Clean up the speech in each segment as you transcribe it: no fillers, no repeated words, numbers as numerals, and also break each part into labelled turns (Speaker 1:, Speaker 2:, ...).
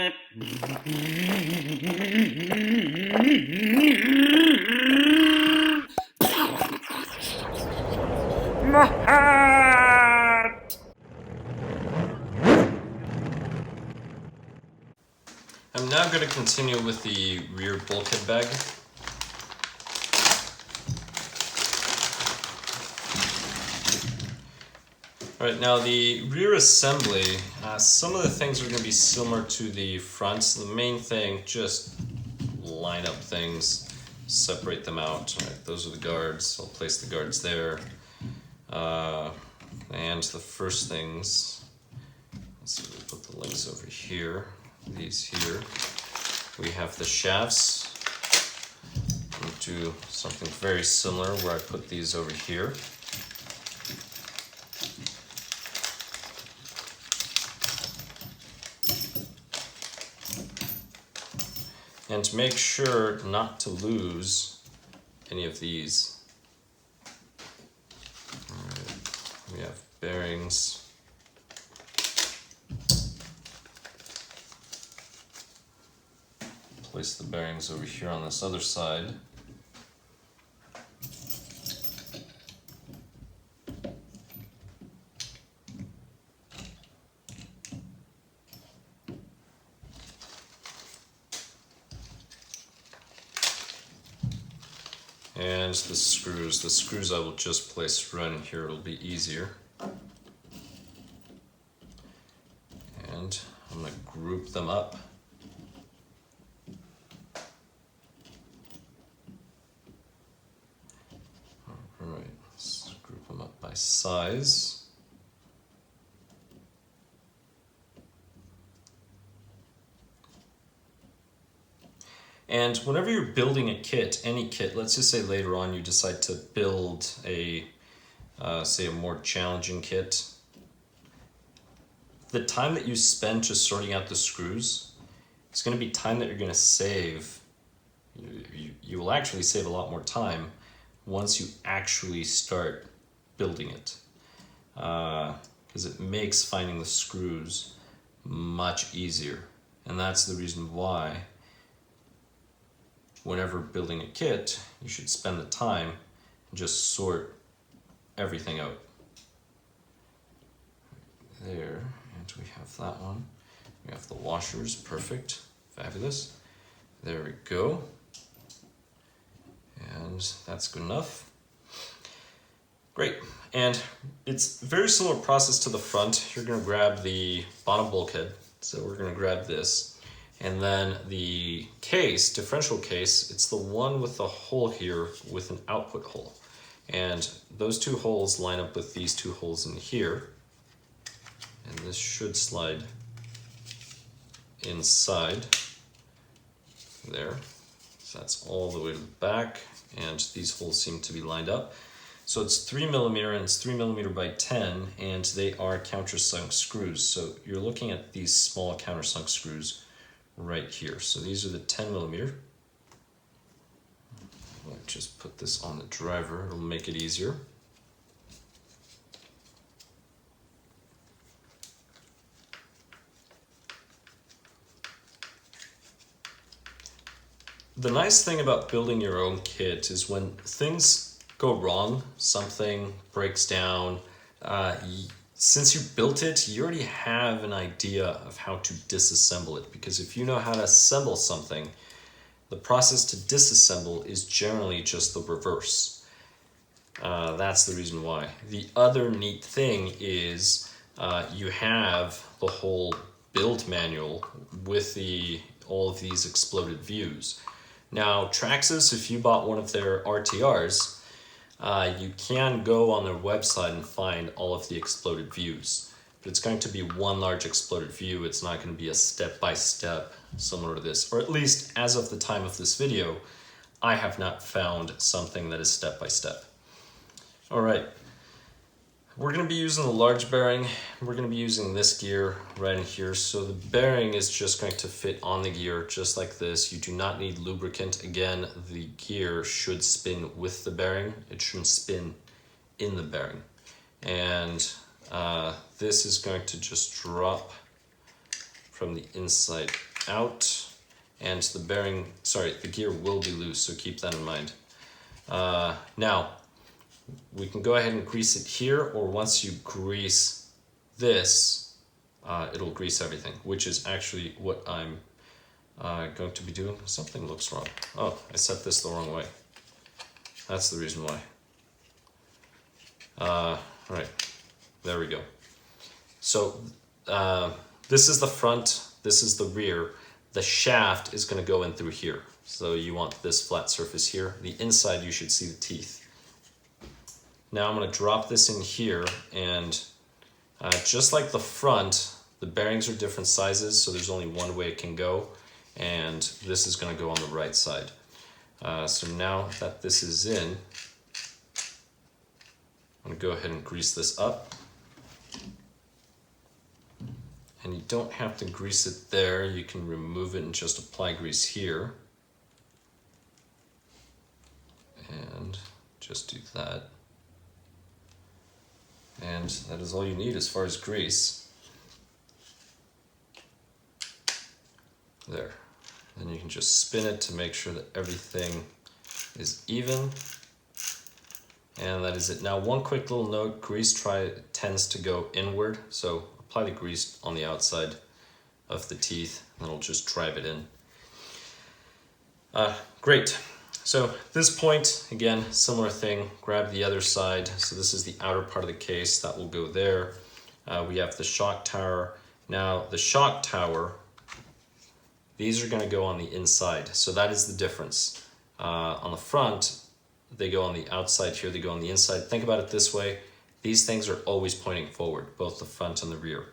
Speaker 1: My hat! I'm now going to continue with the rear bulkhead bag. Alright, now the rear assembly, some of the things are going to be similar to the front. The main thing, just line up things, separate them out. Alright, those are the guards. I'll place the guards there. And the first things, let's see, we'll put the links over here, these here. We have the shafts. We'll do something very similar where I put these over here. And to make sure not to lose any of these. Alright, we have bearings. Place the bearings over here on this other side. And the screws I will just place right in here, it'll be easier. And I'm going to group them up. Alright, let's group them up by size. And whenever you're building a kit, any kit, let's just say later on you decide to build a, say a more challenging kit, the time that you spend just sorting out the screws, it's going to be time that you're going to save. You will actually save a lot more time once you actually start building it. Because it makes finding the screws much easier. And that's the reason why whenever building a kit, you should spend the time and just sort everything out. There, and we have that one. We have the washers, perfect, fabulous. There we go. And that's good enough. Great, and it's a very similar process to the front. You're gonna grab the bottom bulkhead. So we're gonna grab this. And then the case, differential case, it's the one with the hole here with an output hole. And those two holes line up with these two holes in here. And this should slide inside there. So that's all the way to the back. And these holes seem to be lined up. So it's 3mm and it's 3mm by 10, and they are countersunk screws. So you're looking at these small countersunk screws right here. So these are the 10mm. I'll just put this on the driver, it'll make it easier. The nice thing about building your own kit is when things go wrong, something breaks down, since you built it, you already have an idea of how to disassemble it, because if you know how to assemble something, the process to disassemble is generally just the reverse. That's the reason why. The other neat thing is you have the whole build manual with all of these exploded views. Now, Traxxas, if you bought one of their RTRs, you can go on their website and find all of the exploded views. But it's going to be one large exploded view. It's not going to be a step-by-step similar to this. Or at least as of the time of this video, I have not found something that is step-by-step. All right. We're going to be using the large bearing. We're going to be using this gear right in here. So the bearing is just going to fit on the gear just like this. You do not need lubricant. Again, the gear should spin with the bearing. It shouldn't spin in the bearing. And this is going to just drop from the inside out, and the bearing, sorry, the gear will be loose, so keep that in mind. Now, we can go ahead and grease it here, or once you grease this, it'll grease everything, which is actually what I'm going to be doing. Something looks wrong. Oh, I set this the wrong way. That's the reason why. Right, there we go. So this is the front, this is the rear. The shaft is going to go in through here. So you want this flat surface here. The inside, you should see the teeth. Now I'm going to drop this in here, and just like the front, the bearings are different sizes, so there's only one way it can go, and this is going to go on the right side. So now that this is in, I'm going to go ahead and grease this up. And you don't have to grease it there, you can remove it and just apply grease here. And just do that. And that is all you need as far as grease. There. Then you can just spin it to make sure that everything is even. And that is it. Now, one quick little note, grease tends to go inward, so apply the grease on the outside of the teeth, and it'll just drive it in. Great. So at this point, again, similar thing, grab the other side. So this is the outer part of the case, that will go there. We have the shock tower. Now the shock tower, these are gonna go on the inside. So that is the difference. On the front, they go on the outside here, they go on the inside. Think about it this way. These things are always pointing forward, both the front and the rear.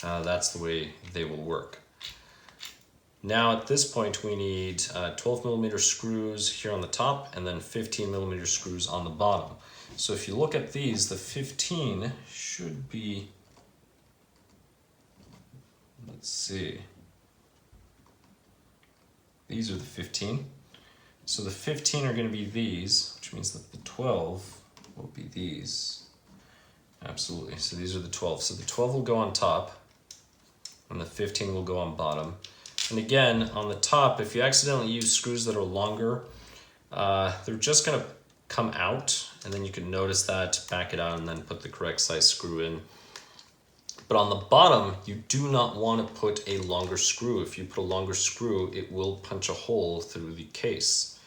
Speaker 1: That's the way they will work. Now at this point we need 12mm screws here on the top and then 15mm screws on the bottom. So if you look at these, the 15 should be, let's see, these are the 15. So the 15 are going to be these, which means that the 12 will be these. Absolutely, so these are the 12. So the 12 will go on top and the 15 will go on bottom. And again, on the top, if you accidentally use screws that are longer, they're just gonna come out, and then you can notice that, back it out, and then put the correct size screw in. But on the bottom, you do not want to put a longer screw. If you put a longer screw, it will punch a hole through the case.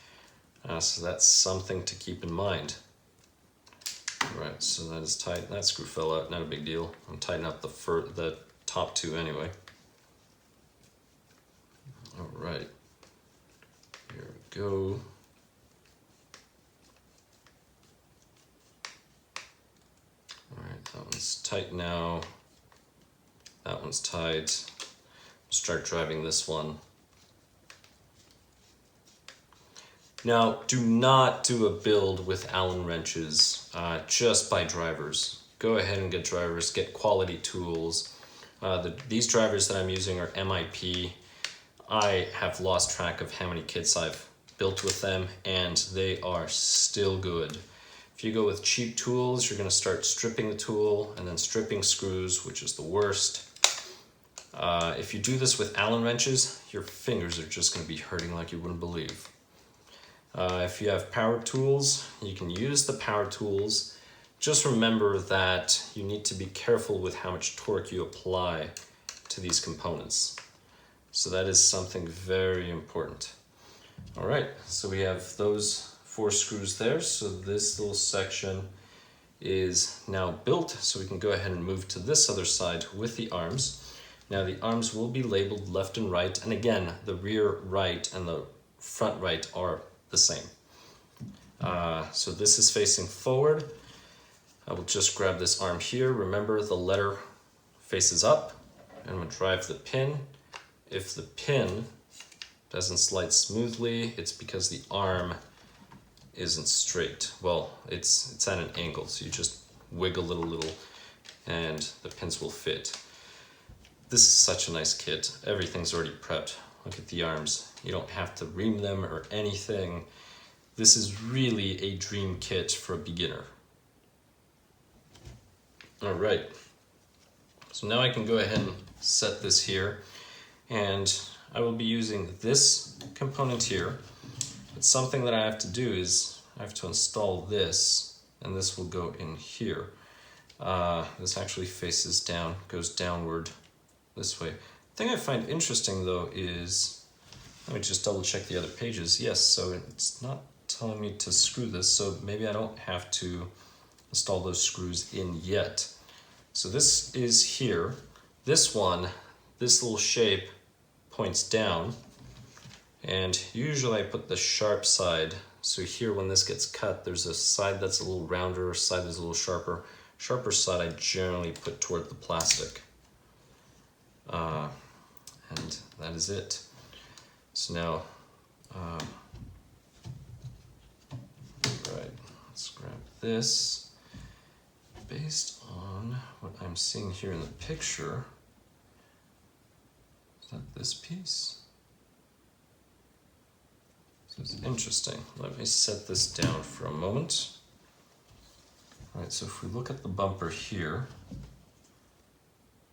Speaker 1: So that's something to keep in mind. All right, so that is tight. That screw fell out, not a big deal. I'm tightening up the top two anyway. All right, here we go. All right, that one's tight now. That one's tight. Start driving this one. Now, do not do a build with Allen wrenches, just buy drivers. Go ahead and get drivers, get quality tools. These drivers that I'm using are MIP. I have lost track of how many kits I've built with them, and they are still good. If you go with cheap tools, you're going to start stripping the tool and then stripping screws, which is the worst. If you do this with Allen wrenches, your fingers are just going to be hurting like you wouldn't believe. If you have power tools, you can use the power tools. Just remember that you need to be careful with how much torque you apply to these components. So that is something very important. All right, so we have those 4 screws there. So this little section is now built. So we can go ahead and move to this other side with the arms. Now the arms will be labeled left and right. And again, the rear right and the front right are the same. So this is facing forward. I will just grab this arm here. Remember, the letter faces up, and I'm going to drive the pin. If the pin doesn't slide smoothly, it's because the arm isn't straight. Well, it's at an angle, so you just wiggle it a little and the pins will fit. This is such a nice kit. Everything's already prepped. Look at the arms. You don't have to ream them or anything. This is really a dream kit for a beginner. All right, so now I can go ahead and set this here, and I will be using this component here. But something that I have to do is I have to install this, and this will go in here. This actually faces down, goes downward this way. The thing I find interesting though is, let me just double check the other pages. Yes, so it's not telling me to screw this, so maybe I don't have to install those screws in yet. So this is here. This one, this little shape points down, and usually I put the sharp side. So here when this gets cut, there's a side that's a little rounder, a side that's a little sharper. Sharper side I generally put toward the plastic. And that is it. So now, right, let's grab this. Based on what I'm seeing here in the picture, is that this piece? So it's interesting. Let me set this down for a moment. All right, so if we look at the bumper here,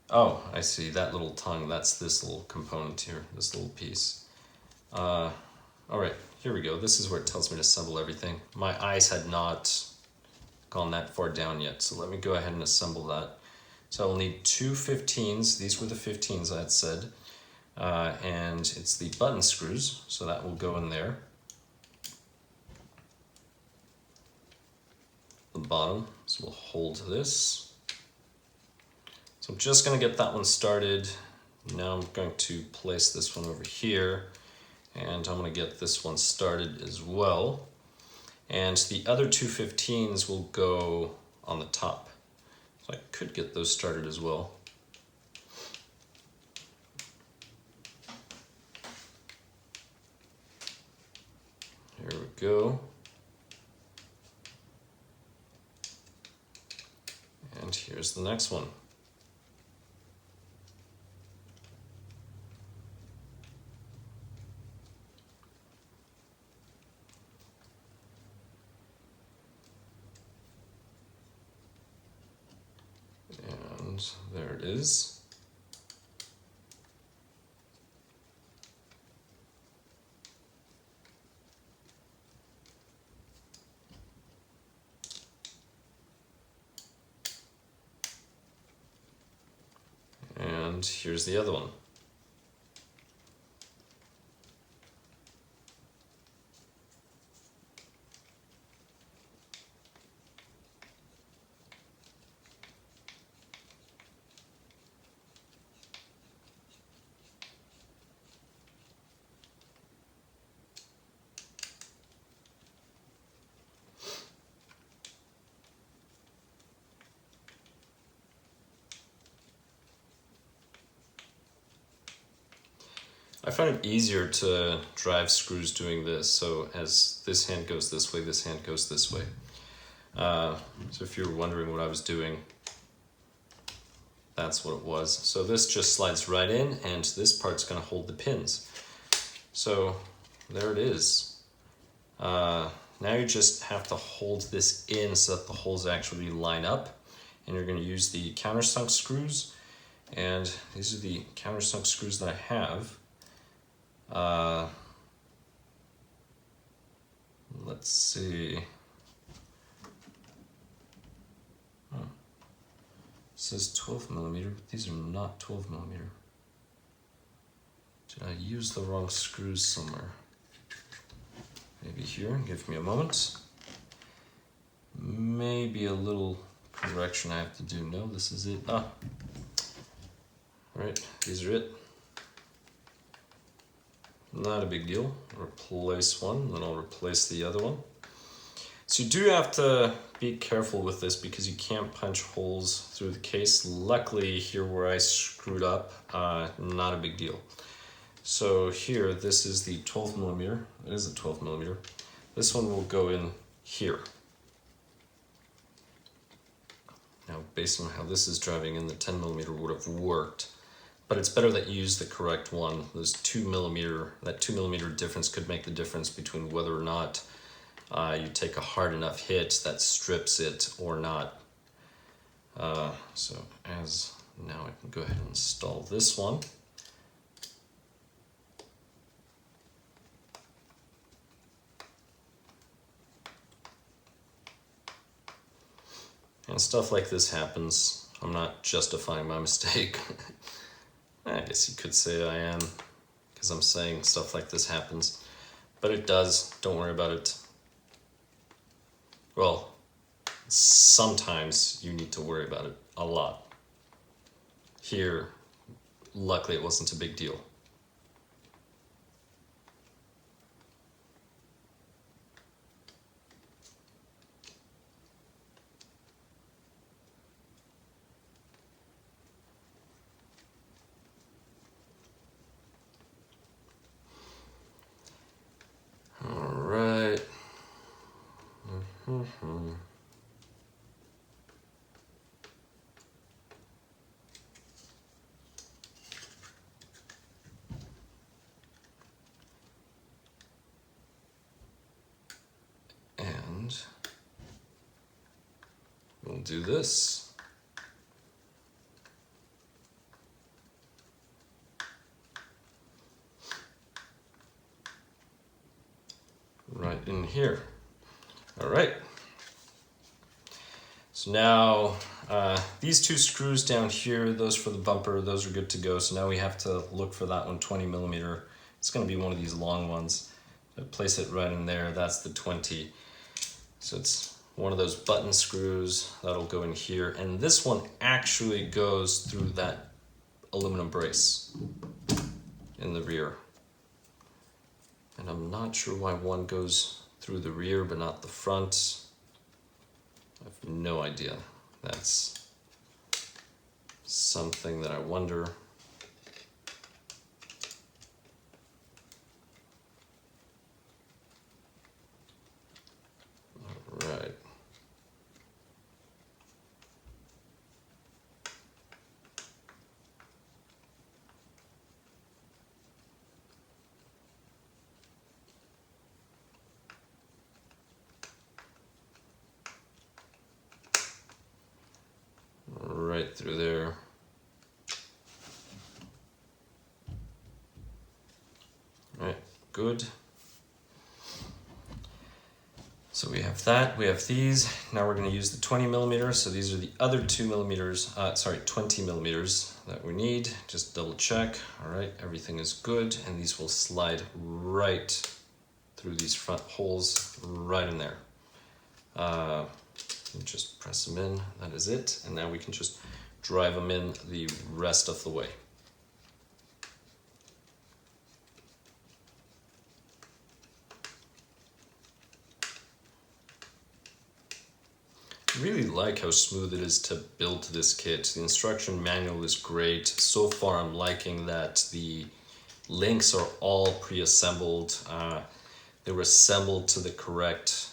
Speaker 1: oh, I see that little tongue. That's this little component here, this little piece. All right, here we go. This is where it tells me to assemble everything. My eyes had not gone that far down yet, so let me go ahead and assemble that. So I'll need two 15s. These were the 15s I had said. And it's the button screws, so that will go in there. The bottom, so we'll hold this. So I'm just going to get that one started. Now I'm going to place this one over here, and I'm going to get this one started as well. And the other two 15s will go on the top. So I could get those started as well. Here we go. And here's the next one. And there it is. And here's the other one. I find it easier to drive screws doing this, so as this hand goes this way, this hand goes this way. So if you're wondering what I was doing, that's what it was. So this just slides right in, and this part's going to hold the pins. So there it is. Now you just have to hold this in so that the holes actually line up, and you're going to use the countersunk screws, and these are the countersunk screws that I have. Let's see. Oh. It says 12 millimeter, but these are not 12 millimeter. Did I use the wrong screws somewhere? Maybe here, give me a moment. Maybe a little correction I have to do. No, this is it. Ah. Right, these are it. Not a big deal. Replace one, then I'll replace the other one. So you do have to be careful with this because you can't punch holes through the case. Luckily here where I screwed up, not a big deal. So here, this is the 12 millimeter. It is a 12 millimeter. This one will go in here. Now based on how this is driving in, the 10 millimeter would have worked. But it's better that you use the correct one. There's 2 millimeter, that 2 millimeter difference could make the difference between whether or not you take a hard enough hit that strips it or not. So as now I can go ahead and install this one. When stuff like this happens, I'm not justifying my mistake. I guess you could say I am, because I'm saying stuff like this happens. But it does, don't worry about it. Well, sometimes you need to worry about it a lot. Here, luckily it wasn't a big deal. Alright. And we'll do this. Right in here. All right. So now these two screws down here, those for the bumper, those are good to go. So now we have to look for that one, 20 millimeter. It's going to be one of these long ones. I place it right in there. That's the 20. So it's one of those button screws that'll go in here. And this one actually goes through that aluminum brace in the rear. And I'm not sure why one goes through the rear but not the front. I have no idea. That's something that I wonder. All right. Right through there. All right, good. So we have that, we have these. Now we're going to use the 20 millimeters. So these are the other 2 millimeters, 20 millimeters that we need. Just double check. All right, everything is good. And these will slide right through these front holes, right in there. Just press them in, that is it. And now we can just drive them in the rest of the way. I really like how smooth it is to build this kit. The instruction manual is great. So far I'm liking that the links are all pre-assembled. They were assembled to the correct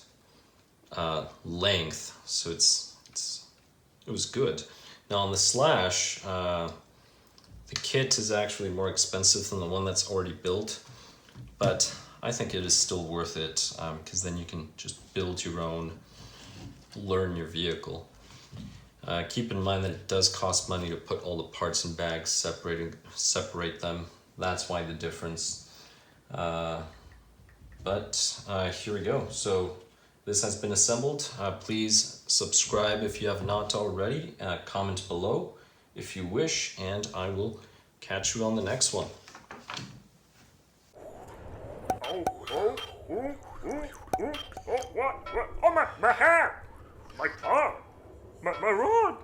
Speaker 1: length, so it was good. Now on the Slash, the kit is actually more expensive than the one that's already built, but I think it is still worth it because then you can just build your own, learn your vehicle. Keep in mind that it does cost money to put all the parts in bags, separate them. That's why the difference. But here we go. So this has been assembled. Please subscribe if you have not already. Comment below if you wish, and I will catch you on the next one.
Speaker 2: What? Oh, my hair! My tongue! My rod!